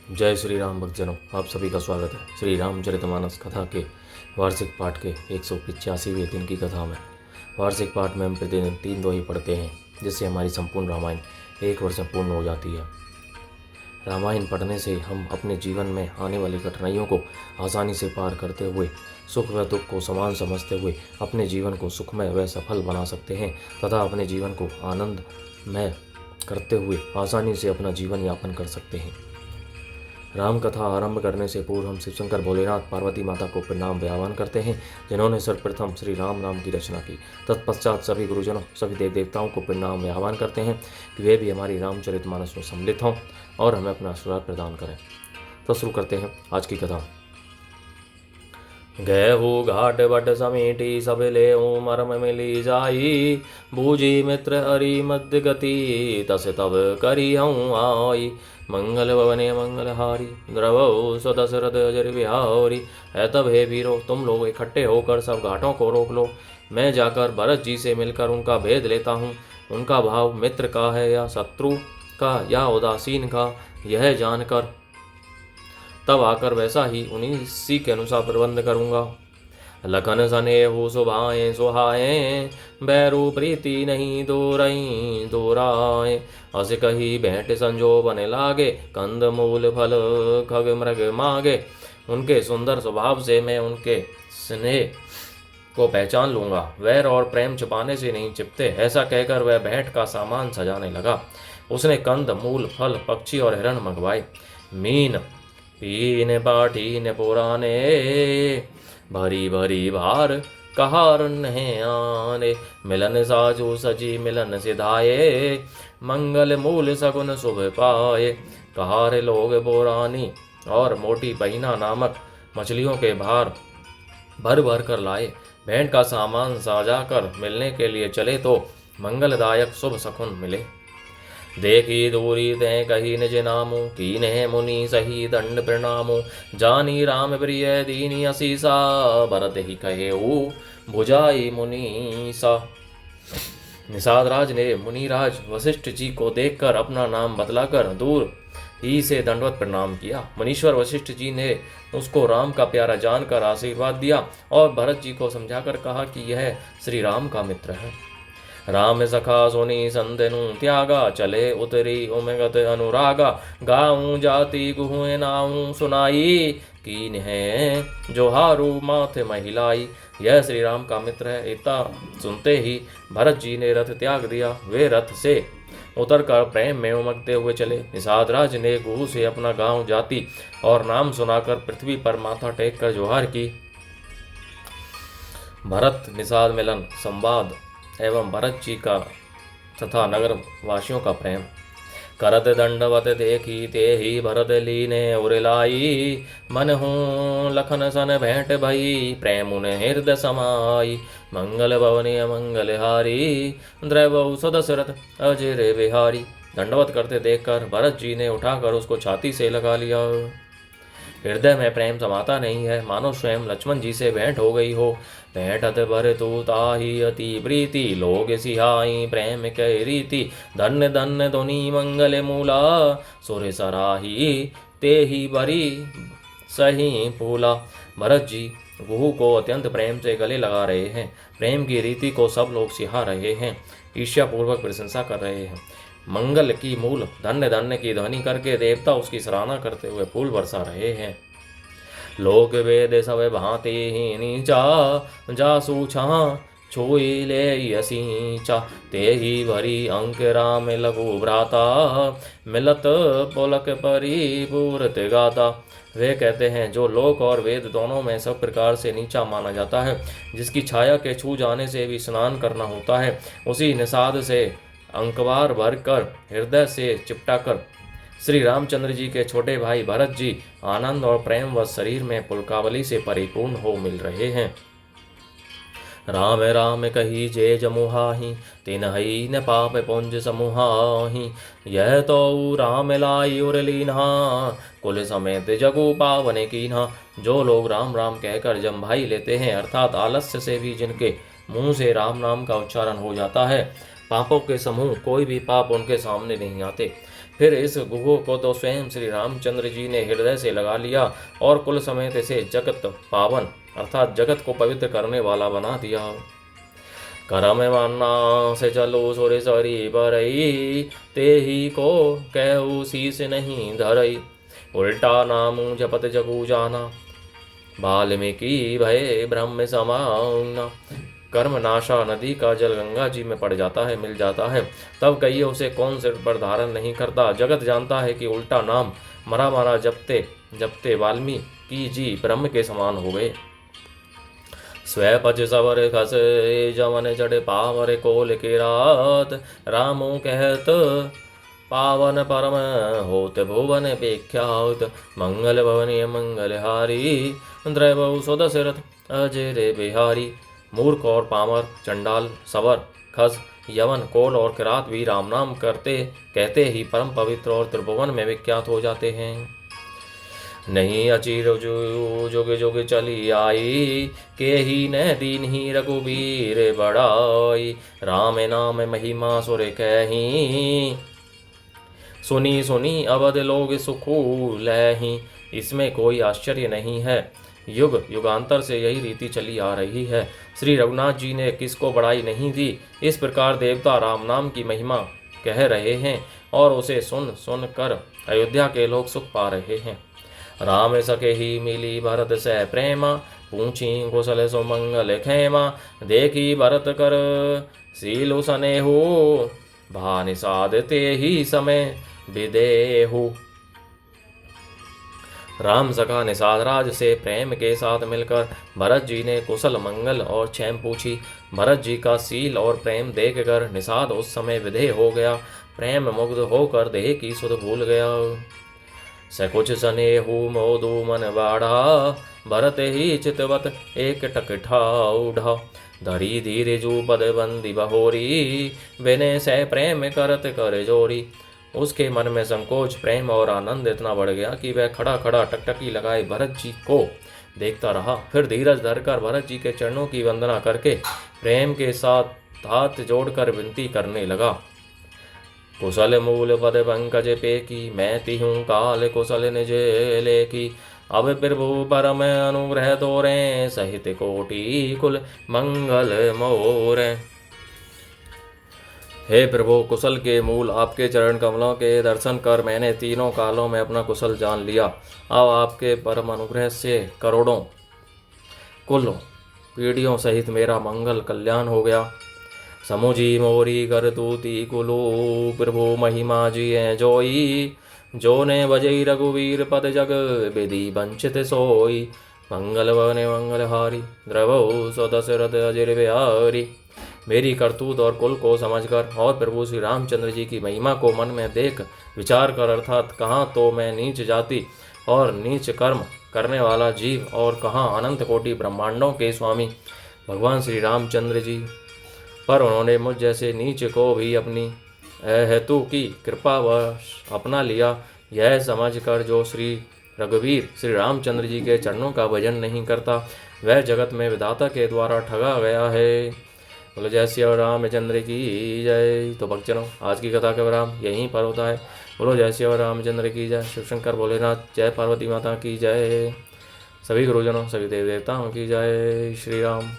जय श्री राम भक्तजनों, आप सभी का स्वागत है श्री रामचरितमानस कथा के वार्षिक पाठ के 185वें दिन की कथा में। वार्षिक पाठ में हम प्रतिदिन 3 दोहे पढ़ते हैं, जिससे हमारी संपूर्ण रामायण एक वर्ष में पूर्ण हो जाती है। रामायण पढ़ने से हम अपने जीवन में आने वाली कठिनाइयों को आसानी से पार करते हुए, सुख व दुख को समान समझते हुए अपने जीवन को सुखमय व सफल बना सकते हैं तथा अपने जीवन को आनंदमय करते हुए आसानी से अपना जीवन यापन कर सकते हैं। राम कथा आरंभ करने से पूर्व हम शिवशंकर भोलेनाथ पार्वती माता को प्रणाम व आह्वान करते हैं, जिन्होंने सर्वप्रथम श्री राम नाम की रचना की। तत्पश्चात सभी गुरुजनों, सभी देव देवताओं को प्रणाम व आह्वान करते हैं कि वे भी हमारी रामचरितमानस में सम्मिलित हों और हमें अपना आशीर्वाद प्रदान करें। तो शुरू करते हैं आज की कथा। गयहु घाट बट समेटी सब ले मरम मिली जाई, बूझी मित्र हरि मध्य गति तस तब करी हूँ आई। मंगल भवने मंगलहारी द्रवो सदशरथ अजर बिहारी। है तब हे वीरो, तुम लोग इकट्ठे होकर सब घाटों को रोक लो। मैं जाकर भरत जी से मिलकर उनका भेद लेता हूँ। उनका भाव मित्र का है या शत्रु का या उदासीन का, यह जानकर तब आकर वैसा ही उन्हीं सी के अनुसार प्रबंध करूँगा। लखन सने हो सुभाएं सुहाएं, बैरू प्रीति नहीं दोराए। अस कही भेंट संजो बने लागे, कंद मूल फल खग मृग मागे। उनके सुंदर स्वभाव से मैं उनके स्नेह को पहचान लूंगा। वैर और प्रेम छुपाने से नहीं छिपते। ऐसा कहकर वह भेंट का सामान सजाने लगा। उसने कंद मूल फल पक्षी और हिरण मंगवाए। मीन पीन पाठीन पुराने, भरी भरी भार कहार नहीं आने। मिलन साजू सजी मिलन सिधाए, मंगल मूल सगुन शुभ पाए। कहार लोग बोरानी और मोटी पहिना नामक मछलियों के भार भर भर कर लाए। भेंट का सामान साजा कर मिलने के लिए चले तो मंगलदायक शुभ शकुन मिले। देखी दूरी तय कही निज नामो, कीन्हे मुनि सही दंड प्रणामो। जानी राम प्रिय दीनी असीसा, भरत ही कहे भुजाई मुनीसा। निषाद राज ने मुनिराज वशिष्ठ जी को देखकर अपना नाम बतलाकर दूर ही से दंडवत प्रणाम किया। मुनीश्वर वशिष्ठ जी ने उसको राम का प्यारा जानकर आशीर्वाद दिया और भरत जी को समझाकर कहा कि यह श्री राम का मित्र है। राम सखा सोनी संदनु त्यागा, चले उतरी उमगत अनुरागा। गाऊं जाति गुहुए नाऊं सुनाई, कीन है जोहारू माथे महिलाई। यह श्री राम का मित्र है। इतना सुनते ही भरत जी ने रथ त्याग दिया। वे रथ से उतरकर प्रेम में उमगते हुए चले। निषाद राज ने गुहू से अपना गांव जाति और नाम सुनाकर पृथ्वी पर माथा टेक कर जोहार की। भरत निषाद मिलन संवाद एवं भरत जी का तथा नगर वासियों का प्रेम। करत दंडवत देखी ते ही भरत लीने उरलाई। मन हूँ लखन सन भेंट भई, प्रेम उन हृदय समाई। मंगल भवनीय मंगलहारी, द्रवौ सदशरथ अजर बिहारी। दंडवत करते देखकर भरत जी ने उठाकर उसको छाती से लगा लिया। हृदय में प्रेम समाता नहीं है, मानो स्वयं लक्ष्मण जी से भेंट हो गई हो। भेंटत भर तू ताही अति प्रीति, लोग सिहाई प्रेम कह रीति। धन्य धन्य धुनि मंगल मूला, सुर सराही ते ही बरी सही फूला। भरत जी गुहू को अत्यंत प्रेम से गले लगा रहे हैं। प्रेम की रीति को सब लोग सिहा रहे हैं, ईर्ष्यापूर्वक प्रशंसा कर रहे हैं। मंगल की मूल धन्य धन्य की ध्वनि करके देवता उसकी सराहना करते हुए फूल बरसा रहे हैं। लोक वेद सब भांति ही नीचा, जासु छा छोई ले यसीचा। ते ही भरी अंक राम लघु भ्राता, मिलत पुलक परिपूरत गाता। वे कहते हैं, जो लोक और वेद दोनों में सब प्रकार से नीचा माना जाता है, जिसकी छाया के छू जाने से भी स्नान करना होता है, उसी निषाद से अंकवार भर कर हृदय से चिपटाकर श्री रामचंद्र जी के छोटे भाई भरत जी आनंद और प्रेम व शरीर में पुलकावली से परिपूर्ण हो मिल रहे हैं। राम राम कही जे जमुहाही, तिन्हई न पाप पुंज समूहाही। यह तो राम लाई उरलीन्हा, कुल समेत जगु पावन कीन्हा। जो लोग राम राम कहकर जम्भाई लेते हैं, अर्थात आलस्य से भी जिनके मुंह से राम नाम का उच्चारण हो जाता है, पापों के समूह कोई भी पाप उनके सामने नहीं आते। फिर इस गुहो को तो स्वयं श्री रामचंद्र जी ने हृदय से लगा लिया और कुल समेत इसे जगत पावन अर्थात जगत को पवित्र करने वाला बना दिया। करम माना से चलो सोरे सरी बरई, ते ही को कहू शीस नहीं धरई। उल्टा नाम जपत जगू जाना, वाल्मीकि भय ब्रह्म समाना। कर्म नाशा नदी का जल गंगा जी में पड़ जाता है, मिल जाता है, तब कहिए उसे कौन सिर पर धारण नहीं करता। जगत जानता है कि उल्टा नाम मरा मारा जपते जपते वाल्मीकि जी ब्रह्म के समान हो गए। स्वै पच सवर खस जवन चढ़ पावर कोल के रात, रामो कहत पावन परम होत भुवन विख्यात। मंगल भवनीय मंगलहारी, द्रवौ सुदशरथ अजय बिहारी। मूर्ख और पामर, चंडाल, सवर, खस, यवन, कोल और किरात भी राम नाम करते कहते ही परम पवित्र और त्रिभुवन में विख्यात हो जाते हैं। नहीं अचीर जोगे जोगे चली आई, के ही न दीन ही रघुवीर बड़ाई। राम नाम महिमा सुर कहीं, सुनी सुनी अवध लोग सुखूल ही। इसमें कोई आश्चर्य नहीं है, युग युगांतर से यही रीति चली आ रही है। श्री रघुनाथ जी ने किसको बड़ाई नहीं दी। इस प्रकार देवता राम नाम की महिमा कह रहे हैं और उसे सुन सुन कर अयोध्या के लोग सुख पा रहे हैं। राम सके ही मिली भरत से प्रेमा, पूछी कुशल सुमंगल खेमा। देखी भरत कर सीलु सनेहु, भानि साधते ही समय विदेहु। राम सखा निषाद राज से प्रेम के साथ मिलकर भरत जी ने कुशल मंगल और क्षेम पूछी। भरत जी का सील और प्रेम देखकर निषाद उस समय विधेय हो गया, प्रेम मुग्ध होकर देह की सुध भूल गया। सकुच सनेहु मोदु मन बाढ़ा, भरत ही चितवत एक टकठा उढ़ा। धरी धीरे जू पद बंदी बहोरी, विनय से प्रेम करत कर जोरी। उसके मन में संकोच, प्रेम और आनंद इतना बढ़ गया कि वह खड़ा खड़ा टकटकी लगाए भरत जी को देखता रहा। फिर धीरज धरकर भरत जी के चरणों की वंदना करके प्रेम के साथ हाथ जोड़कर विनती करने लगा। कुशल मूल पद पंकज पे की, मैं तिहूँ काल कुशल निज लेखी। अब प्रभु परम अनुग्रह तोरे, सहित कोटि कुल मंगल मोरे। हे प्रभु, कुशल के मूल आपके चरण कमलों के दर्शन कर मैंने तीनों कालों में अपना कुशल जान लिया। अब आपके परम अनुग्रह से करोड़ों कुल पीढ़ियों सहित मेरा मंगल कल्याण हो गया। समुझी मोरी कर तूती कुलो, प्रभु महिमा जी जोई। जो ने बजई रघुवीर पद जग, विधि वंचित सोई। मंगल बने मंगलहारी, द्रवौ सदशरथ अजर बिहारी। मेरी करतूत और कुल को समझकर और प्रभु श्री रामचंद्र जी की महिमा को मन में देख विचार कर, अर्थात कहाँ तो मैं नीच जाति और नीच कर्म करने वाला जीव और कहाँ अनंत कोटि ब्रह्मांडों के स्वामी भगवान श्री रामचंद्र जी, पर उन्होंने मुझ जैसे नीच को भी अपनी हेतु की कृपावश अपना लिया। यह समझकर जो श्री रघुवीर श्री रामचंद्र जी के चरणों का भजन नहीं करता, वह जगत में विधाता के द्वारा ठगा गया है। बोलो जय श्री रामचंद्र की जय। तो भक्तजनों, आज की कथा का विराम यहीं पर होता है। बोलो जय श्री रामचंद्र की जय। शिव शंकर भोलेनाथ, जय पार्वती माता की जय। सभी गुरुजनों, सभी देव देवताओं की जय। श्री राम।